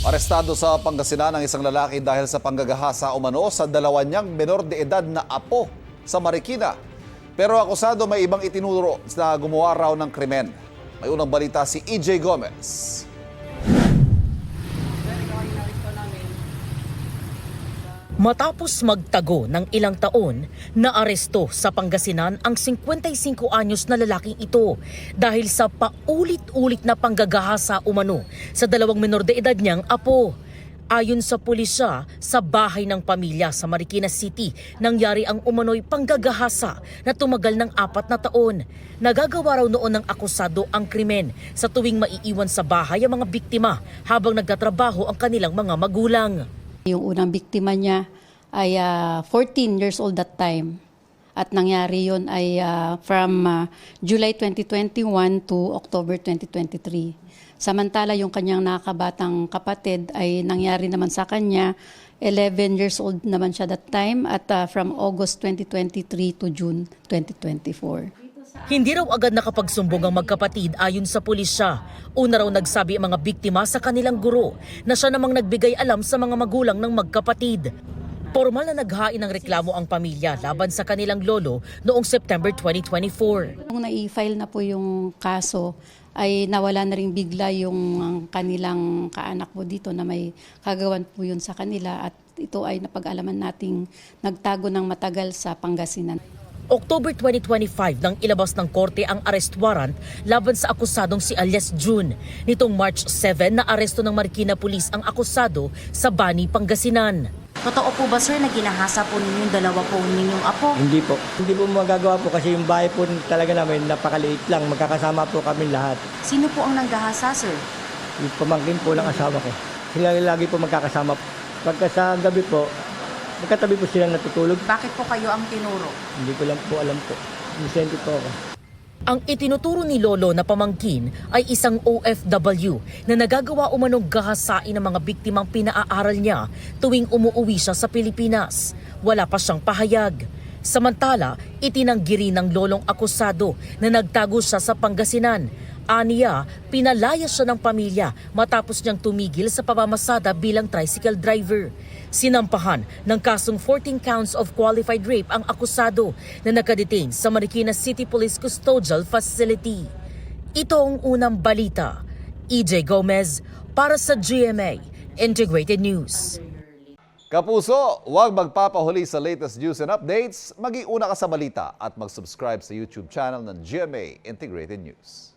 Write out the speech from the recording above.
Arestado sa Pangasinan ang isang lalaki dahil sa panggagahasa umano sa dalawa niyang menor de edad na apo sa Marikina. Pero akusado may ibang itinuro na gumawa raw ng krimen. May unang balita si EJ Gomez. Matapos magtago ng ilang taon, naaresto sa Pangasinan ang 55 anyos na lalaking ito dahil sa paulit-ulit na panggagahasa umano sa dalawang menor de edad niyang apo. Ayon sa pulisya, sa bahay ng pamilya sa Marikina City, nangyari ang umano'y panggagahasa na tumagal ng 4 na taon. Nagagawa raw noon ng akusado ang krimen sa tuwing maiiwan sa bahay ang mga biktima habang nagtatrabaho ang kanilang mga magulang. Yung unang biktima niya ay 14 years old that time. At nangyari yon ay from July 2021 to October 2023. Samantala yung kanyang nakabatang kapatid ay nangyari naman sa kanya, 11 years old naman siya that time at from August 2023 to June 2024. Hindi raw agad nakapagsumbong ang magkapatid ayon sa pulisya. Una raw nagsabi ang mga biktima sa kanilang guro na siya namang nagbigay alam sa mga magulang ng magkapatid. Formal na naghain ng reklamo ang pamilya laban sa kanilang lolo noong September 2024. Nung na-file na po yung kaso, ay nawala na rin bigla yung kanilang kaanak po dito na may kagawan po yun sa kanila at ito ay napag-alaman nating nagtago ng matagal sa Pangasinan. October 2025 nang ilabas ng korte ang arrest warrant laban sa akusadong si alias June. Nitong March 7 na aresto ng Marikina Police ang akusado sa Bani, Pangasinan. Totoo po ba sir na ginahasa po ninyong dalawa po ninyong apo? Hindi po. Hindi po magagawa po kasi yung bahay po talaga namin napakaliit lang. Magkakasama po kami lahat. Sino po ang nanggahasa sir? Yung pamangkin po ng asawa ko. Sila lagi po magkakasama. Pagka sa gabi po, magkatabi po sila natutulog. Bakit po kayo ang tinuro? Hindi ko lang po alam po. Inosente po ako. Ang itinuturo ni Lolo na pamangkin ay isang OFW na nagagawa umanong gahasain ng mga biktimang pinaaral niya tuwing umuuwi siya sa Pilipinas. Wala pa siyang pahayag. Samantala, itinanggi rin ng lolong akusado na nagtago siya sa Pangasinan. Aniya, pinalaya siya ng pamilya matapos niyang tumigil sa pamamasada bilang tricycle driver. Sinampahan ng kasong 14 counts of qualified rape ang akusado na nakadetain sa Marikina City Police Custodial Facility. Ito ang unang balita. EJ Gomez para sa GMA Integrated News. Kapuso, huwag magpapahuli sa latest news and updates. Mag-iuna ka sa balita at mag-subscribe sa YouTube channel ng GMA Integrated News.